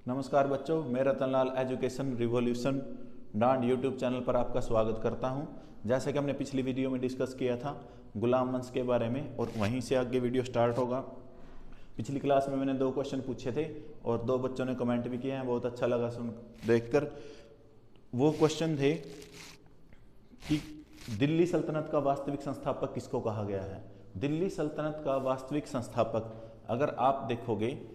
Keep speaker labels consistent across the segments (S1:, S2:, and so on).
S1: नमस्कार बच्चों, मैं रतनलाल एजुकेशन रिवॉल्यूशन डांड यूट्यूब चैनल पर आपका स्वागत करता हूं। जैसे कि हमने पिछली वीडियो में डिस्कस किया था गुलाम वंश के बारे में और वहीं से आगे वीडियो स्टार्ट होगा। पिछली क्लास में मैंने 2 क्वेश्चन पूछे थे और 2 बच्चों ने कमेंट भी किए हैं, बहुत अच्छा लगा सुन देखकर। वो क्वेश्चन थे कि दिल्ली सल्तनत का वास्तविक संस्थापक किसको कहा गया है। दिल्ली सल्तनत का वास्तविक संस्थापक अगर आप देखोगे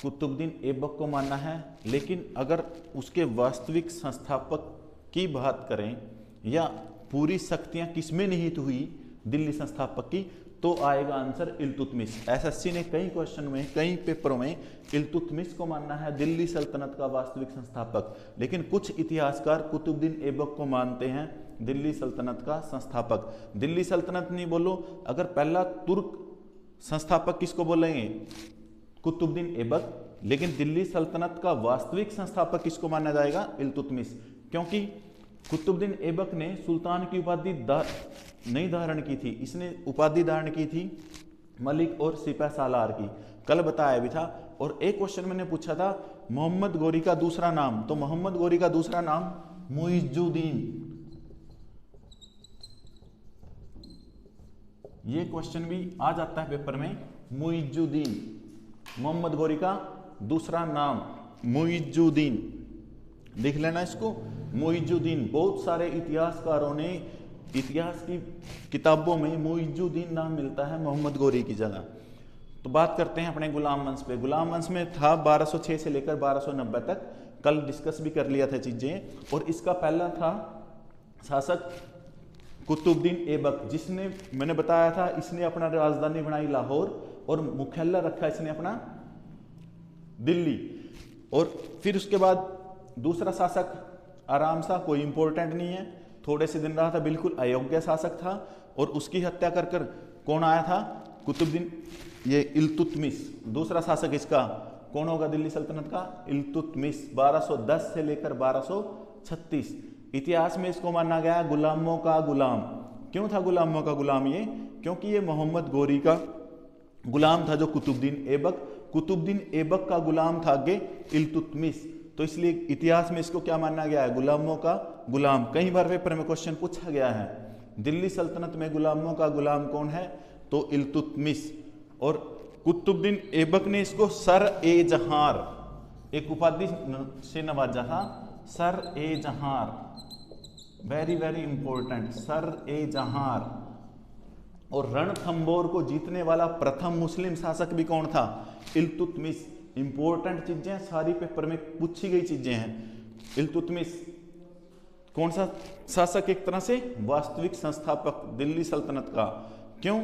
S1: कुतुबुद्दीन ऐबक को मानना है, लेकिन अगर उसके वास्तविक संस्थापक की बात करें या पूरी शक्तियां किसमें निहित हुई दिल्ली संस्थापक की, तो आएगा आंसर इल्तुतमिश। एसएससी ने कई क्वेश्चन में, कई पेपरों में इल्तुतमिश को मानना है दिल्ली सल्तनत का वास्तविक संस्थापक, लेकिन कुछ इतिहासकार कुतुबुद्दीन ऐबक को मानते हैं दिल्ली सल्तनत का संस्थापक। दिल्ली सल्तनत नहीं बोलो, अगर पहला तुर्क संस्थापक किसको बोलेंगे? कुतुबुद्दीन ऐबक। लेकिन दिल्ली सल्तनत का वास्तविक संस्थापक किसको माना जाएगा? इल्तुतमिश। क्योंकि कुतुबुद्दीन ऐबक ने सुल्तान की उपाधि नहीं धारण की थी, इसने उपाधि धारण की थी मलिक और सिपह सालार की, कल बताया भी था। और एक क्वेश्चन मैंने पूछा था मोहम्मद गोरी का दूसरा नाम, तो मोहम्मद गोरी का दूसरा नाम मुइजुद्दीन। ये क्वेश्चन भी आ जाता है पेपर में, मुइजुद्दीन। मोहम्मद गोरी का दूसरा नाम मुइजुद्दीन, लिख लेना इसको, मुइजुद्दीन। बहुत सारे इतिहासकारों ने, इतिहास की किताबों में मुइजुद्दीन नाम मिलता है मोहम्मद गोरी की जगह। तो बात करते हैं अपने गुलाम वंश पे। गुलाम वंश में था 1206 से लेकर 1290 तक, कल डिस्कस भी कर लिया था चीजें। और इसका पहला था शासक कुतुबुद्दीन ऐबक, जिसने मैंने बताया था इसने अपना राजधानी बनाई लाहौर और मुख्यालय रखा इसने अपना दिल्ली। और फिर उसके बाद दूसरा शासक आराम सा, कोई इंपॉर्टेंट नहीं है, थोड़े से दिन रहा था, बिल्कुल अयोग्य शासक था। और उसकी हत्या कर कर कौन आया था? कुतुबुद्दीन, ये इल्तुतमिश। दूसरा शासक इसका कौन होगा दिल्ली सल्तनत का? इल्तुतमिश। 1210 से लेकर 1236। इतिहास में इसको माना गया गुलामों का गुलाम। क्यों था गुलामों का गुलाम ये? क्योंकि ये मोहम्मद गोरी का गुलाम था, जो कुतुबुद्दीन ऐबक का गुलाम था आगे इल्तुतमिश। तो इसलिए इतिहास में इसको क्या माना गया है? गुलामों का गुलाम। कई बार पेपर में क्वेश्चन पूछा गया है दिल्ली सल्तनत में गुलामों का गुलाम कौन है, तो इल्तुतमिश। और कुतुबुद्दीन ऐबक ने इसको सर-ए-जहार, एक उपाधि से नवाजा था, सर-ए-जहार, वेरी वेरी इंपॉर्टेंट, सर-ए-जहार। और रणथंबोर को जीतने वाला प्रथम मुस्लिम शासक भी कौन था? इल्तुतमिश। इंपॉर्टेंट चीजें सारी पेपर में पूछी गई चीजें हैं। इल्तुतमिश कौन सा शासक? एक तरह से वास्तविक संस्थापक दिल्ली सल्तनत का। क्यों?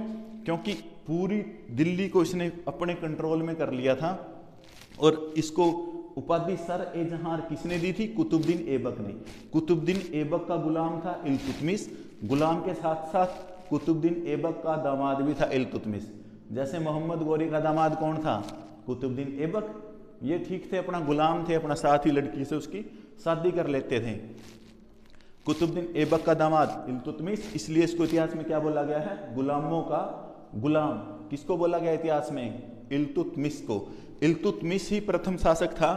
S1: क्योंकि पूरी दिल्ली को इसने अपने कंट्रोल में कर लिया था। और इसको उपाधि सर-ए-जहार किसने दी थी? कुतुबुद्दीन ऐबक ने। कुतुबुद्दीन ऐबक का गुलाम था इल्तुतमिश। गुलाम के साथ साथ कुतुबुद्दीन ऐबक का दामाद भी था इल्तुतमिश। जैसे मोहम्मद गोरी का दामाद कौन था? कुतुबुद्दीन ऐबक। ये ठीक थे, अपना गुलाम थे, अपना साथी लड़की से उसकी शादी कर लेते थे। कुतुबुद्दीन ऐबक का दामाद इल्तुतमिश, इसलिए इसको इतिहास में क्या बोला गया है? गुलामों का गुलाम। किसको बोला गया इतिहास में? इल्तुतमिश को। इल्तुतमिश ही प्रथम शासक था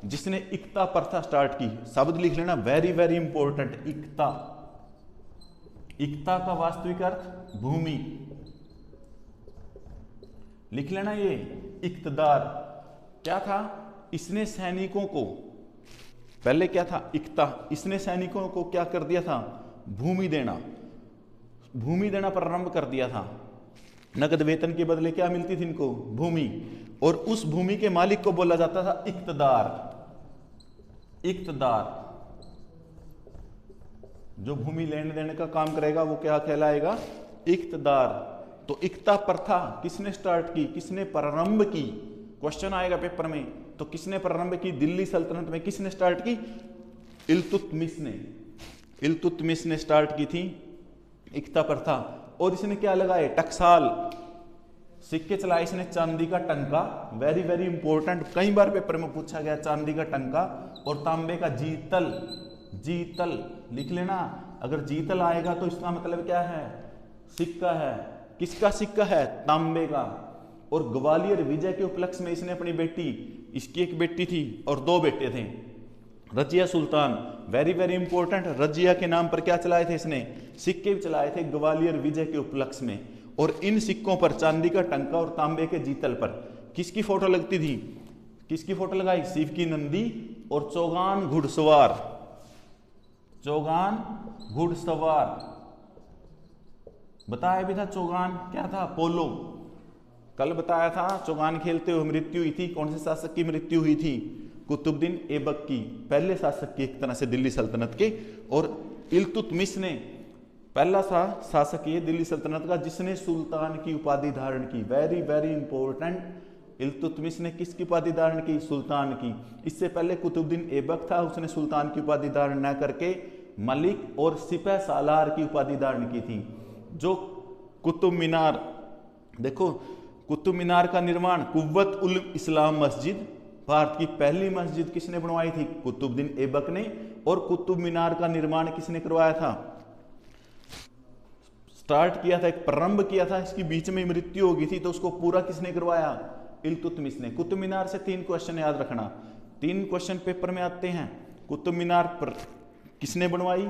S1: जिसने इक्ता प्रथा स्टार्ट की। शब्द लिख लेना, वेरी वेरी इंपॉर्टेंट, इक्ता। इक्ता का वास्तविक अर्थ भूमि, लिख लेना ये इक्तदार। क्या था? इसने सैनिकों को, पहले क्या था? इक्ता। इसने सैनिकों को क्या कर दिया था? भूमि देना प्रारंभ कर दिया था। नगद वेतन के बदले क्या मिलती थी इनको? भूमि। और उस भूमि के मालिक को बोला जाता था इक्तदार। इक्तदार जो भूमि लेने देने का काम करेगा वो क्या कहलाएगा? इक्तदार। तो इक्ता प्रथा किसने स्टार्ट की, किसने प्रारंभ की? क्वेश्चन आएगा पेपर में, तो किसने प्रारंभ की दिल्ली सल्तनत में? किसने स्टार्ट की? इल्तुतमिश ने। इल्तुतमिश ने स्टार्ट की थी इक्ता प्रथा। और इसने क्या लगाए? टकसाल, सिक्के चलाए इसने, चांदी का टंका, वेरी वेरी इंपॉर्टेंट, कई बार पेपर में पूछा गया चांदी का टंका। और तांबे का जीतल, जीतल लिख लेना। अगर जीतल आएगा तो इसका मतलब क्या है? सिक्का है। किसका सिक्का है? तांबे का। और ग्वालियर विजय के उपलक्ष्य में इसने अपनी बेटी इसकी एक बेटी थी और 2 बेटे थे। Razia Sultan, very very important. Razia के नाम पर क्या चलाए थे इसने? सिक्के भी चलाए थे ग्वालियर विजय के उपलक्ष्य में। और इन सिक्कों पर चांदी का टंका और तांबे के जीतल पर किसकी फोटो लगती थी? किसकी फोटो लगाई? शिव की नंदी और चौगान घुड़सवार। चौगान घुड़सवार बताया भी था। चौगान क्या था? पोलो। कल बताया था चौगान खेलते हुए मृत्यु हुई थी। कौन से शासक की मृत्यु हुई थी? कुतुबुद्दीन ऐबक की, पहले शासक की एक तरह से दिल्ली सल्तनत के। और इल्तुतमिश ने पहला शासक ये दिल्ली सल्तनत का जिसने सुल्तान की उपाधि धारण की। Very very important. इल्तुतमिश ने किसकी उपाधि धारण की? सुल्तान की। इससे पहले कुतुबुद्दीन ऐबक था, उसने सुल्तान की उपाधि धारण न करके मलिक और सिपह सालार की उपाधि धारण की थी। जो कुतुब मीनार, देखो कुतुब मीनार का निर्माण कुव्वत उल इस्लाम मस्जिद, भारत की पहली मस्जिद किसने बनवाई थी? कुतुबुद्दीन ऐबक ने। और कुतुब मीनार का निर्माण किसने करवाया था? स्टार्ट किया था, एक प्रारंभ किया था, इसकी बीच में मृत्यु हो गई थी तो उसको पूरा किसने करवाया? इल्तुतमिश ने। कुतुब मीनार से 3 क्वेश्चन याद रखना, 3 क्वेश्चन पेपर में आते हैं। कुतुब मीनार पर किसने बनवाई?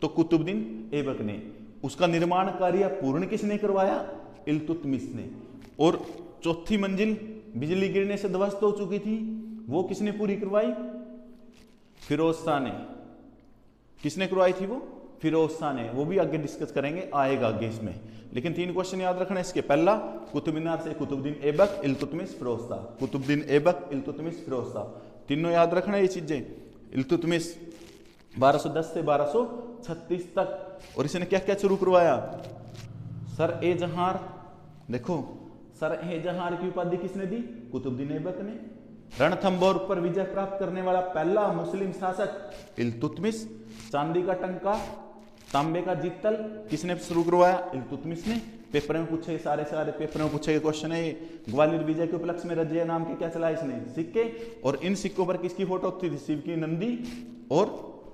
S1: तो कुतुबुद्दीन ऐबक ने। उसका निर्माण कार्य पूर्ण किसने करवाया? इल्तुतमिश ने। और चौथी मंजिल बिजली गिरने से ध्वस्त हो चुकी थी, वो किसने पूरी करवाई? फिरोज शाह ने। किसने करवाई थी वो? फिरोज शाह ने। वो भी आगे डिस्कस करेंगे, आएगा आगे इसमें। लेकिन 3 क्वेश्चन याद रखना इसके। पहला, कुतुब मीनार से कुतुबुद्दीन ऐबक, इल्तुतमिश, फिरोज शाह। कुतुबुद्दीन ऐबक, इल्तुतमिश, फिरोज शाह, तीनों याद रखना ये चीजें। इल्तुतमिश 1210 से 1236 तक। और इसने क्या क्या शुरू करवाया? सर ए जहार, देखो सर ए जहार की उपाधि किसने दी? कुतुबुद्दीन ऐबक ने। रणथंभौर पर विजय प्राप्त करने वाला पहला मुस्लिम शासक इल्तुतमिश। चांदी का टंका, तांबे का जीतल किसने शुरू करवाया? इल्तुतमिश ने। पेपर में पूछे, सारे पेपर में पूछे क्वेश्चन है। ग्वालियर विजय के उपलक्ष्य में रजिया नाम के क्या चला इसने? सिक्के। और इन सिक्कों पर किसकी फोटो थी? शिव की नंदी और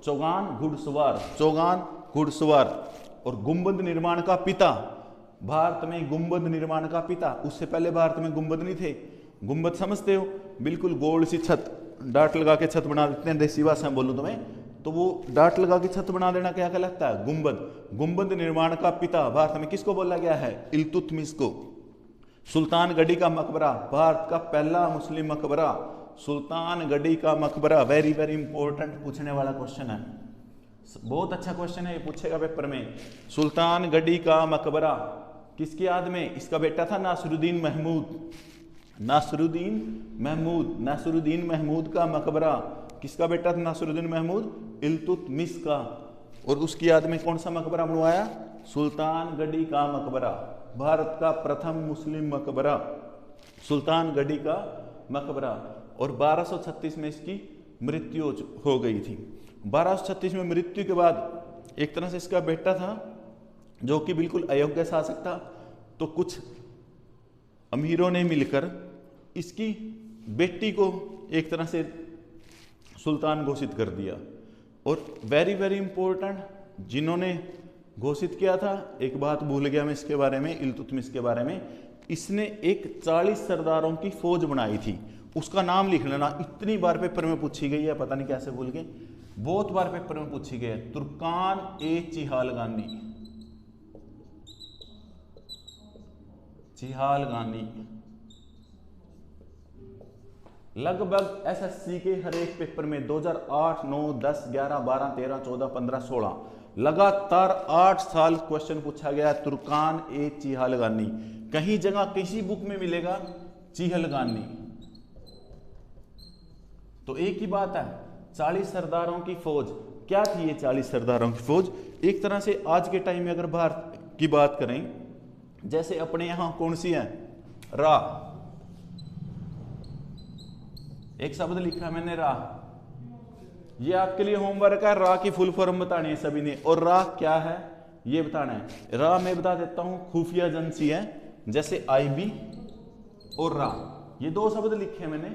S1: चौगान घुड़सवार। चौगान घुड़सवार। और गुंबद निर्माण का पिता, भारत में गुंबद निर्माण का पिता। उससे पहले भारत में गुंबद नहीं थे। गुंबद समझते हो? बिल्कुल गोल सी छत, डाट लगा के छत बना देते हैं, देसी भाषा में बोलूं तुम्हें तो वो डाट लगा के छत बना देना क्या कहलाता है? गुंबद। गुंबद निर्माण का पिता भारत में किसको बोला गया है? इल्तुतमिश को। सुल्तानगढ़ी का मकबरा, भारत का पहला मुस्लिम मकबरा सुल्तानगढ़ी का मकबरा। वेरी वेरी इंपॉर्टेंट पूछने वाला क्वेश्चन है, बहुत अच्छा क्वेश्चन है, ये पूछेगा पेपर में। सुल्तानगढ़ी का मकबरा किसकी याद में? इसका बेटा था नासिरुद्दीन महमूद। नासिरुद्दीन महमूद, नासिरुद्दीन महमूद का मकबरा किसका बेटा था? नासिरुद्दीन महमूद, इल्तुतमिश का। और उसकी याद में कौन सा मकबरा बनवाया? सुल्तानगढ़ी का मकबरा, भारत का प्रथम मुस्लिम मकबरा सुल्तानगढ़ी का मकबरा। और 1236 में इसकी मृत्यु हो गई थी। 1236 में मृत्यु के बाद एक तरह से इसका बेटा था जो कि बिल्कुल अयोग्य शासक था, तो कुछ अमीरों ने मिलकर इसकी बेटी को एक तरह से सुल्तान घोषित कर दिया। और वेरी वेरी इंपॉर्टेंट, जिन्होंने घोषित किया था, एक बात भूल गया मैं इसके बारे में, इल्तुतमिश के बारे में, इसने एक 40 सरदारों की फौज बनाई थी। उसका नाम लिख लेना, इतनी बार पेपर में पूछी गई है, पता नहीं कैसे भूल गए, बहुत बार पेपर में पूछी गई है। तुर्कान ए चिहालगानी, चिहालगानी। लगभग एसएससी के हर एक पेपर में 2008, 9, 10, 11, 12, 13, 14, 15, 16 लगातार 8 साल क्वेश्चन पूछा गया तुर्कान ए चिहालगानी। कहीं जगह किसी बुक में मिलेगा चिहलगानी। तो एक ही बात है, 40 सरदारों की फौज। क्या थी ये 40 सरदारों की फौज? एक तरह से आज के टाइम में अगर भारत की बात करें, जैसे अपने यहां कौन सी है? रा। एक शब्द लिखा मैंने रा, ये आपके लिए होमवर्क है। रा की फुल फॉर्म बतानी है सभी ने, और रा क्या है ये बताना है। रा मैं बता देता हूं, खुफिया एजेंसी है, जैसे आईबी और रा, ये 2 शब्द लिखे मैंने,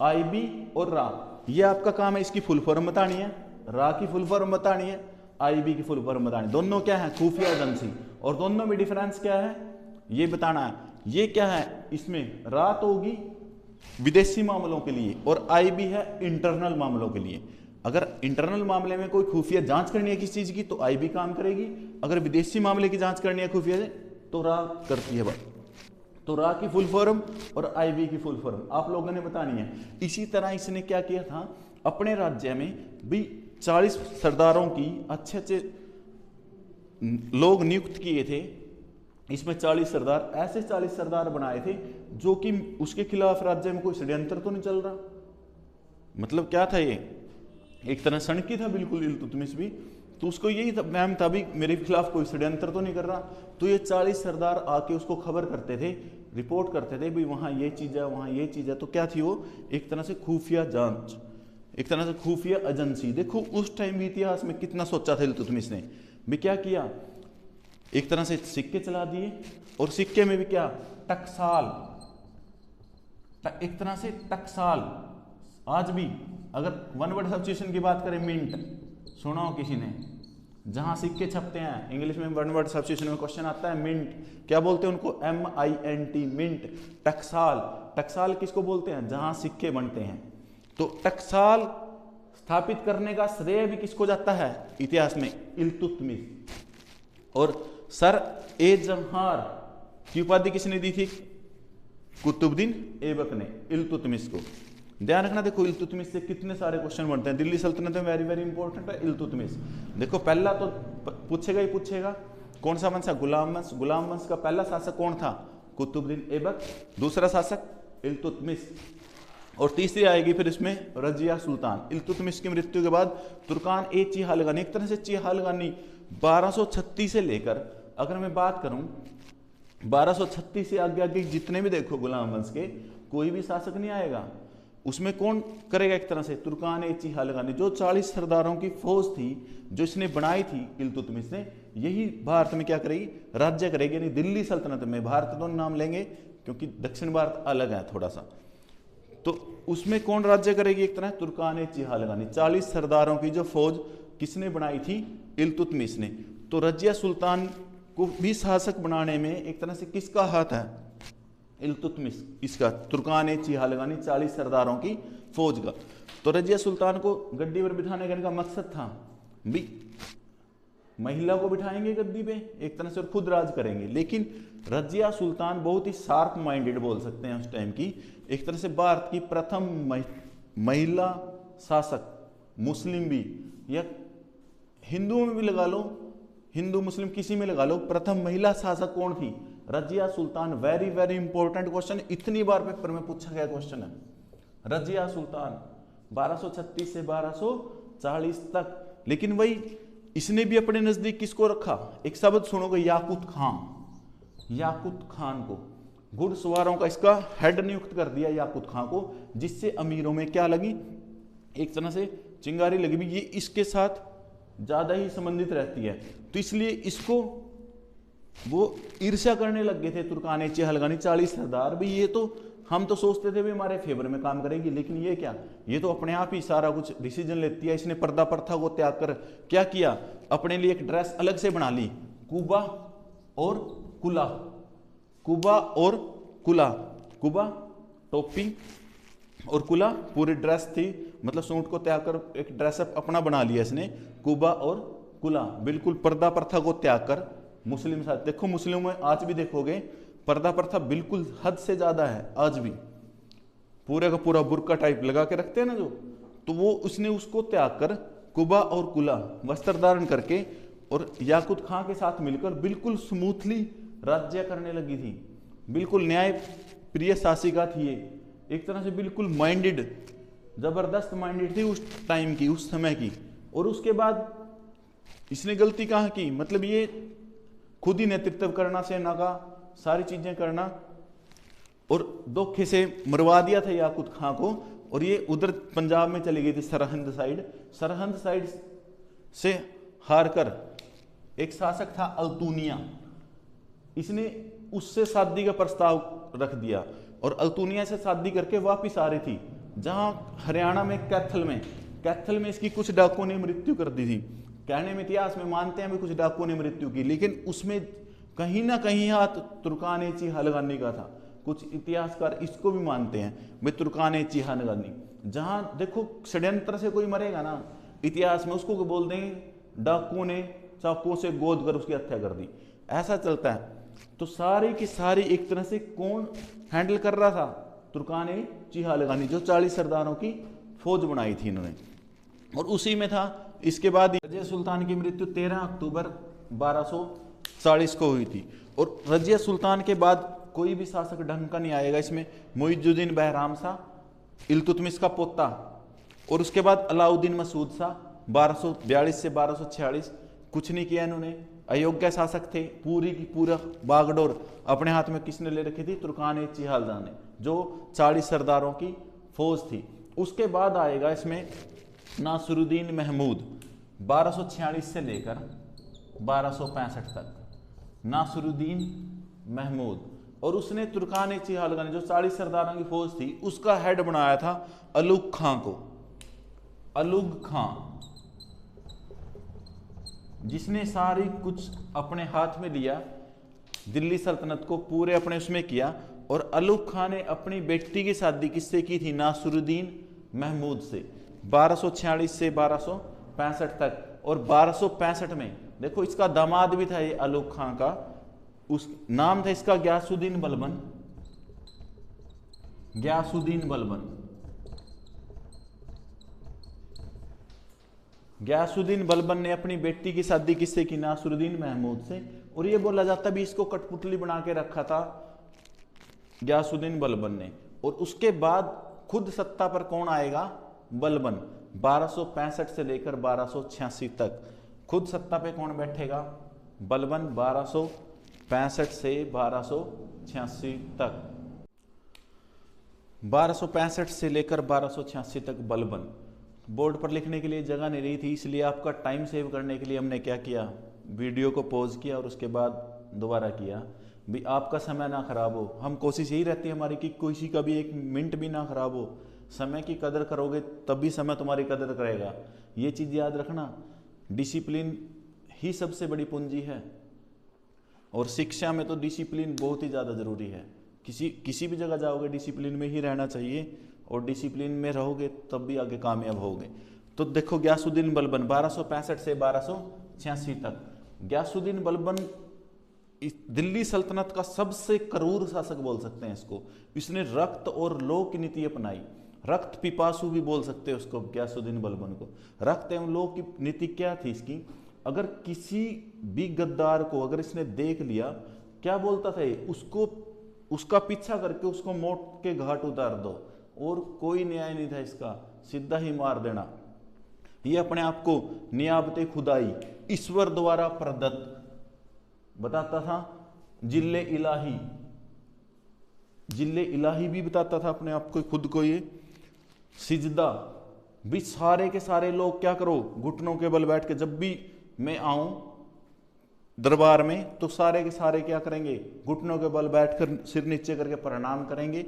S1: आईबी और रा। ये आपका काम है, इसकी फुल फॉर्म बतानी है, रा की फुल फॉर्म बतानी है, आईबी की फुल फॉर्म बतानी। दोनों क्या है? खुफिया एजेंसी। और दोनों में डिफरेंस क्या है ये बताना है। ये क्या है? इसमें रा तो होगी विदेशी मामलों के लिए, और आई भी है इंटरनल मामलों के लिए। अगर इंटरनल मामले में कोई खुफिया जांच करनी है किसी चीज की तो आई भी काम करेगी, अगर विदेशी मामले की जांच करनी है खुफिया से तो रा करती है बात। तो रा की फुल फॉर्म और आईबी की फुल फॉर्म आप लोगों ने बतानी है। इसी तरह इसने क्या किया था, अपने राज्य में भी 40 सरदारों की अच्छे अच्छे लोग नियुक्त किए थे। इसमें 40 सरदार, ऐसे 40 सरदार बनाए थे जो कि उसके खिलाफ राज्य में कोई षड्यंत्र तो नहीं चल रहा। मतलब क्या था, ये एक तरह सनकी था बिल्कुल इल्तुतमिश भी, तो उसको यही वहम था भी मेरे खिलाफ कोई षड्यंत्र तो नहीं कर रहा। तो ये 40 सरदार आके उसको खबर करते थे, रिपोर्ट करते थे भी वहाँ ये चीज़ है, वहाँ ये चीज़ है। तो क्या थी वो, एक तरह से खुफिया जांच, एक तरह से खुफिया एजेंसी। देखो उस टाइम भी इतिहास में कितना सोचा था इल्तुतमिश ने भी, क्या किया, एक तरह से सिक्के चला दिए, और सिक्के में भी क्या, टकसाल, एक तरह से टकसाल। आज भी अगर वन वर्ड सब्स्टिट्यूशन की बात करें, मिंट सुना हो किसी ने, जहां सिक्के छपते हैं इंग्लिश में वन वर्ड सब्स्टिट्यूशन में क्वेश्चन आता है मिंट, क्या बोलते हैं उनको, MINT, मिंट। टकसाल, टकसाल किसको बोलते हैं, जहां सिक्के बनते हैं। तो टकसाल स्थापित करने का श्रेय भी किसको जाता है इतिहास में, इल्तुतमिश। और सर ए जहार की उपाधि किसने दी थी, कुतुबुद्दीन ऐबक ने इल्तुतमिश को। ध्यान रखना, देखो इल्तुतमिश से कितने सारे क्वेश्चन बनते हैं। दिल्ली सल्तनत में वेरी वेरी इंपॉर्टेंट है इल्तुतमिश। देखो पहला तो पूछेगा ही पूछेगा, कौन सा वंश है, गुलाम वंश। गुलाम वंश का पहला शासक कौन था, कुतुबुद्दीन ऐबक। दूसरा शासक इल्तुतमिश, और तीसरी आएगी फिर इसमें रजिया सुल्तान। इल्तुतमिश की मृत्यु के बाद तुर्कान ए चीहालगानी, एक तरह से चीहालगानी 1236 से लेकर, अगर मैं बात करूं 1236 से आगे आगे जितने भी देखो गुलाम वंश के, कोई भी शासक नहीं आएगा। उसमें कौन करेगा, एक तरह से तुर्कान ए चीहालगानी, जो 40 सरदारों की फौज थी जो इसने बनाई थी इल्तुतमिश ने, यही भारत में क्या करेगी, राज्य करेगी। यानी दिल्ली सल्तनत में, भारत तो नाम लेंगे क्योंकि दक्षिण भारत अलग है थोड़ा सा, तो उसमें कौन राज्य करेगी, एक तरह तुर्कान ए चीहालगानी। 40 सरदारों की जो फौज किसने बनाई थी, इल्तुतमिश ने। तो रजिया सुल्तान को भी शासक बनाने में एक तरह से किसका हाथ है, इल्तुतमिश, इसका, तुर्कान ए चीहालगानी 40 सरदारों की फौज का। तो रजिया सुल्तान को गद्दी पर बिठाने का इनका मकसद था भी महिला को बिठाएंगे गद्दी पे एक तरह से और खुद राज करेंगे। लेकिन रजिया सुल्तान बहुत ही शार्प माइंडेड बोल सकते हैं उस टाइम की, एक तरह से भारत की प्रथम महिला शासक, मुस्लिम भी या हिंदुओं में भी लगा लो, हिंदू मुस्लिम किसी में लगा लो, प्रथम महिला शासक कौन थी, Razia Sultan. Very very important question, इतनी बार पेपर में पूछा गया क्वेश्चन है। रजिया सुल्तान 1236 से 1240 तक। लेकिन वही इसने भी अपने नजदीक किसको रखा, एक शब्द सुनोगे, याकूत खान। याकूत खान को घुड़सवारों का इसका हेड नियुक्त कर दिया, याकूत खान को, जिससे अमीरों में क्या लगी, एक तरह से चिंगारी लगी भी, ये इसके साथ ज्यादा ही संबंधित रहती है। तो इसलिए इसको वो ईर्ष्या करने लग गए थे तुर्कान ए चीहालगानी 40 सरदार भी। ये तो हम तो सोचते थे भी हमारे फेवर में काम करेगी, लेकिन ये क्या, ये तो अपने आप ही सारा कुछ डिसीजन लेती है। इसने पर्दा प्रथा को त्याग कर क्या किया, अपने लिए एक ड्रेस अलग से बना ली, कुबा और कुला। कुबा और कुला, कुबा टोपी और कुला पूरी ड्रेस थी, मतलब सूट को त्याग कर एक ड्रेसअप अपना बना लिया इसने, कुबा और कुला। बिल्कुल पर्दा प्रथा को त्याग कर मुस्लिम साथ, देखो मुस्लिमों में आज भी देखोगे पर्दा प्रथा बिल्कुल हद से ज्यादा है आज भी, पूरे का पूरा बुर्का टाइप लगा के रखते हैं ना जो, तो वो उसने उसको त्याग कर कुबा और कुला वस्त्र धारण करके और याकूत खां के साथ मिलकर बिल्कुल स्मूथली राज्य करने लगी थी। बिल्कुल न्याय प्रिय शासिका थी ये, एक तरह से बिल्कुल माइंडेड, जबरदस्त माइंडेड थी उस टाइम की, उस समय की। और उसके बाद इसने गलती कहाँ की, मतलब ये खुद ही नेतृत्व करना, सेना का सारी चीजें करना, और धोखे से मरवा दिया था याकूत खां को। और ये उधर पंजाब में चली गई थी, सरहंद साइड। सरहंद साइड से हार कर एक शासक था अल्तुनिया, इसने उससे शादी का प्रस्ताव रख दिया और अल्तुनिया से शादी करके वापिस आ रही थी, जहां हरियाणा में कैथल में इसकी कुछ डाकुओं ने मृत्यु कर दी थी। कहने में इतिहास में मानते हैं भी कुछ डाकुओं ने मृत्यु की, लेकिन उसमें कहीं ना कहीं हाथ तुर्कान ए चीहालगानी का था। कुछ इतिहासकार इसको भी मानते हैं भाई तुर्कान चिहालगानी। जहां देखो षड्यंत्र से कोई मरेगा ना इतिहास में, उसको बोल देंगे डाकू ने चाकू से गोद कर उसकी हत्या कर दी, ऐसा चलता है। तो सारी की सारी एक तरह से कौन हैंडल कर रहा था? तुर्कान चिहालगानी, जो 40 सरदारों की फौज बनाई थी इन्होंने, और उसी में था। इसके बाद रजिया सुल्तान की मृत्यु 13 अक्टूबर 1240 को हुई थी। और रजिया सुल्तान के बाद कोई भी शासक ढंग का नहीं आएगा इसमें। मुइजुद्दीन बहराम शाह इल्तुतमिश का पोता, और उसके बाद अलाउद्दीन मसूद शाह 1242 से 1246, कुछ नहीं किया इन्होंने, अयोग्य शासक थे। पूरी की पूरा बागडोर अपने हाथ में किसने ले रखी थी? तुर्कान चिहालगानी ने, जो 40 सरदारों की फौज थी। उसके बाद आएगा इसमें नासिरुद्दीन महमूद 1246 से लेकर 1265 तक, नासिरुद्दीन महमूद। और उसने तुर्कान चिहालगानी जो 40 सरदारों की फौज थी उसका हेड बनाया था अलुग खां को, अलुग खां, जिसने सारी कुछ अपने हाथ में लिया, दिल्ली सल्तनत को पूरे अपने उसमें किया। और अलुग खां ने अपनी बेटी की शादी किससे की थी? नासिरुद्दीन महमूद से, 1246 से 1265 तक। और 1265 में देखो इसका दामाद भी था ये अलुग खां का, उस नाम था इसका गयासुद्दीन बलबन, गयासुद्दीन बलबन। गयासुद्दीन बलबन ने अपनी बेटी की शादी किससे की? नासिरुद्दीन महमूद से। और ये बोला जाता भी इसको कठपुतली बना के रखा था गयासुद्दीन बलबन ने। और उसके बाद खुद सत्ता पर कौन आएगा? बलबन, 1265 से लेकर 1286 तक खुद सत्ता पे कौन बैठेगा? बलबन, 1265 से 1286 तक, 1265 से लेकर 1286 तक बलबन। बोर्ड पर लिखने के लिए जगह नहीं रही थी, इसलिए आपका टाइम सेव करने के लिए हमने क्या किया, वीडियो को पॉज किया और उसके बाद दोबारा किया भी आपका समय ना खराब हो। हम कोशिश यही रहती है हमारी कि किसी का भी एक मिनट भी ना खराब हो। समय की कदर करोगे तभी समय तुम्हारी कदर करेगा। ये चीज़ याद रखना, डिसिप्लिन ही सबसे बड़ी पूंजी है। और शिक्षा में तो डिसिप्लिन बहुत ही ज़्यादा ज़रूरी है। किसी भी जगह जाओगे डिसिप्लिन में ही रहना चाहिए, और डिसिप्लिन में रहोगे तब भी आगे कामयाब होगे। तो देखो गयासुद्दीन बलबन 1265 से 1286 तक। गयासुद्दीन बलबन दिल्ली सल्तनत का सबसे क्रूर शासक बोल सकते हैं इसको। इसने रक्त और लौ की नीति अपनाई, रक्त पिपासु भी बोल सकते हैं उसको, गयासुद्दीन बलबन को। रक्त एवं लौ की नीति क्या थी इसकी? अगर किसी भी गद्दार को अगर इसने देख लिया, क्या बोलता था ये? उसको उसका पीछा करके उसको मौत के घाट उतार दो, और कोई न्याय नहीं था इसका, सीधा ही मार देना। ये अपने आप को नियाबते खुदाई, ईश्वर द्वारा प्रदत्त बताता था। जिल्ले इलाही, जिल्ले इलाही भी बताता था अपने आप को, खुद को। ये सिजदा भी सारे के सारे लोग क्या करो, घुटनों के बल बैठ के, जब भी मैं आऊं दरबार में तो सारे के सारे क्या करेंगे? घुटनों के बल बैठकर सिर नीचे करके प्रणाम करेंगे।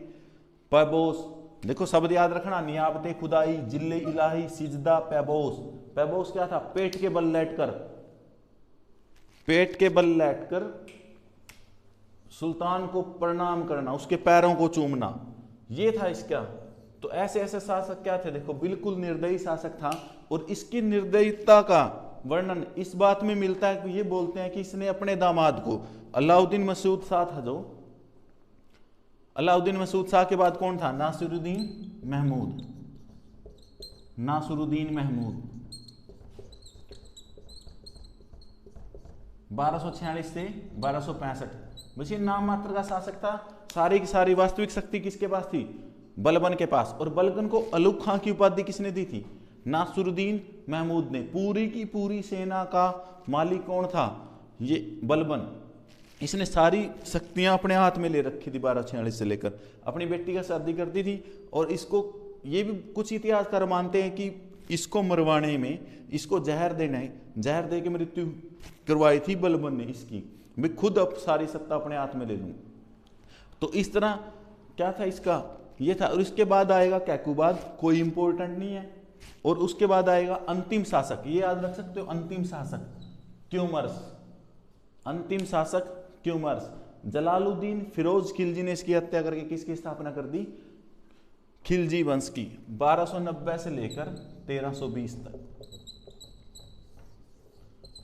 S1: पैबोस, देखो शब्द याद रखना, नियाबते खुदाई, जिल्ले इलाही, सिजदा, पैबोस। पैबोस क्या था? पेट के बल लेटकर, पेट के बल लेटकर सुल्तान को प्रणाम करना, उसके पैरों को चूमना, ये था इसका। तो ऐसे ऐसे शासक क्या थे? देखो बिल्कुल निर्दयी शासक था। और इसकी निर्दयता का वर्णन इस बात में मिलता है कि ये बोलते हैं कि इसने अपने दामाद को, अलाउद्दीन मसूद शाह था जो, अलाउद्दीन मसूद शाह के बाद कौन था? नासिरुद्दीन महमूद, नासिरुद्दीन महमूद 1246 से 1265। बस ये नाम मात्र का शासक था। सारी की सारी वास्तविक शक्ति किसके पास थी? बलबन के पास। और बलबन को अलुग खां की उपाधि किसने दी थी? नासिरुद्दीन महमूद ने। पूरी की पूरी सेना का मालिक कौन था? ये बलबन। इसने सारी शक्तियां अपने हाथ में ले रखी थी 1246 से लेकर। अपनी बेटी का शादी करती थी। और इसको ये भी कुछ इतिहासकार मानते हैं कि इसको मरवाने में, इसको जहर देने, जहर दे के मृत्यु करवाई थी बलबन ने इसकी। मैं खुद अब सारी सत्ता अपने हाथ में ले लूं। तो इस तरह क्या था इसका, ये था। और इसके बाद आएगा कैकुबाद, कोई इंपॉर्टेंट नहीं है। और उसके बाद आएगा अंतिम शासक, ये याद रख सकते हो, अंतिम शासक क्यूमर्स, अंतिम शासक क्यूमर्स जलालुद्दीन फिरोज खिलजी ने इसकी हत्या करके किसकी स्थापना कर दी? खिलजी वंश की। 1290 से लेकर 1320 तक।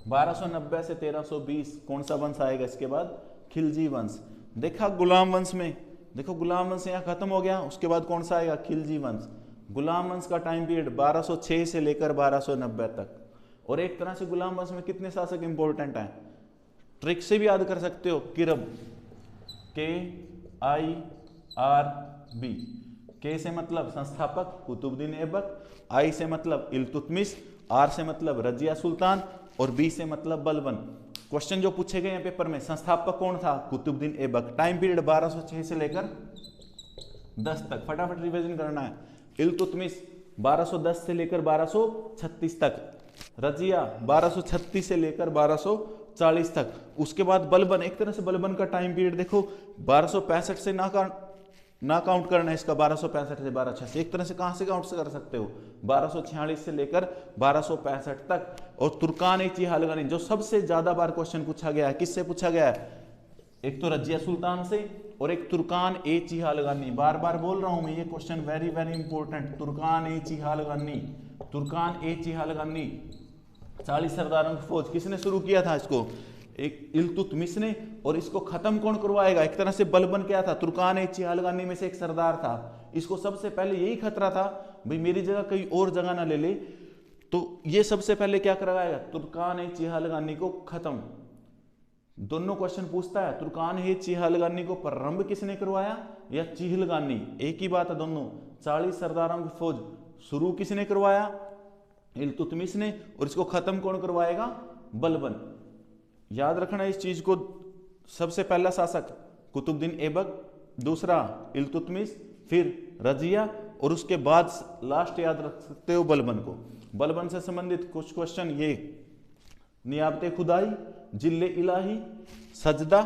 S1: 1290 से 1320 कौन सा वंश आएगा इसके बाद? खिलजी वंश। देखा गुलाम वंश में, देखो गुलाम वंश यहाँ खत्म हो गया, उसके बाद कौन सा आएगा? खिलजी वंश। गुलाम वंश का टाइम पीरियड 1206 से लेकर 1290 तक। और एक तरह से गुलाम वंश में कितने शासक इंपॉर्टेंट हैं? ट्रिक से भी याद कर सकते हो, किरब, KIRB। के से मतलब संस्थापक कुतुबुद्दीन ऐबक, आई से मतलब इल्तुतमिश, आर से मतलब रजिया सुल्तान और बी से मतलब बलबन। क्वेश्चन जो पूछे गए हैं पेपर में, संस्थापक कौन था? कुतुबुद्दीन ऐबक। टाइम पीरियड 1206 से लेकर 10 तक। फटाफट रिवीजन करना है। इल्तुतमिश 1210 से लेकर 1236 तक। रजिया 1236 से लेकर 1240 तक। उसके बाद बलबन, एक तरह से बलबन का टाइम पीरियड देखो 1265 से ना काउंट करना है इसका, 1265 से 1286, एक तरह से कहां से काउंट कर सकते हो? 1246 से लेकर 1265 तक। और तुर्कान-ए हालगानी, जो सबसे ज्यादा बार क्वेश्चन पूछा गया है, किससे पूछा गया है? एक तो रजिया सुल्तान से और एक तुर्कान-ए हालगानी। बार बार बोल रहा हूं मैं, ये क्वेश्चन वेरी वेरी इंपॉर्टेंट। तुर्कान-ए हालगानी, तुर्कान-ए हालगानी 40 सरदारों की फौज किसने शुरू किया था इसको? एक इल्तुतमिश ने। और इसको खत्म कौन करवाएगा? एक तरह से बलबन क्या था? तुर्कान-ए हालगानी में से एक सरदार था। इसको सबसे पहले यही खतरा था भाई मेरी जगह कहीं और जगह ना ले ले, तो ये सबसे पहले क्या करवाएगा? तुर्कान-ए हालगानी को खत्म। दोनों क्वेश्चन पूछता है, तुर्कान-ए हालगानी को प्रारंभ किसने करवाया या चिहलगानी? एक ही बात है दोनों। 40 सरदारों की फौज शुरू किसने करवाया? इल्तुतमिश ने। और इसको खत्म कौन करवाएगा? बलबन। याद रखना इस चीज को। सबसे पहला शासक कुतुबुद्दीन ऐबक, दूसरा इल्तुतमिश, फिर रजिया, और उसके बाद लास्ट याद रख सकते हो बलबन को। बलबन से संबंधित कुछ क्वेश्चन ये नियाबते खुदाई, जिल्ले इलाही, सजदा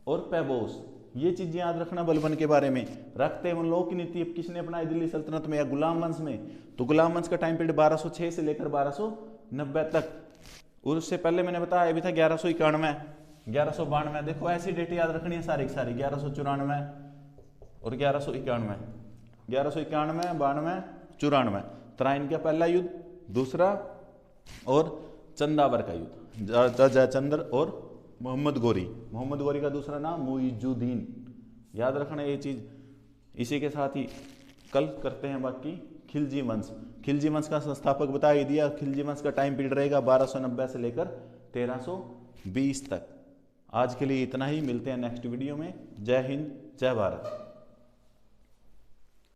S1: और पैबोस, ये चीजें याद रखना बलबन के बारे में। रखते हैं लोक नीति अब किसने अपनाई दिल्ली सल्तनत में या गुलाम वंश में? तो गुलाम वंश का टाइम पीरियड 1206 से लेकर 1290 तक। और उससे पहले मैंने बताया भी था 1191, 1192। देखो ऐसी डेट याद रखनी है सारी की सारी। 1194 और 1191, 1191, 92, 94। तराइन का पहला युद्ध, दूसरा और चंदावर का युद्ध, जयचंद्र और मोहम्मद गोरी। मोहम्मद गोरी का दूसरा नाम मुइजुद्दीन। याद रखना ये चीज। इसी के साथ ही कल करते हैं बाकी खिलजी वंश। खिलजी वंश का संस्थापक बता ही दिया। खिलजी वंश का टाइम पीरियड रहेगा 1290 से लेकर 1320 तक। आज के लिए इतना ही, मिलते हैं नेक्स्ट वीडियो में। जय हिंद, जय भारत।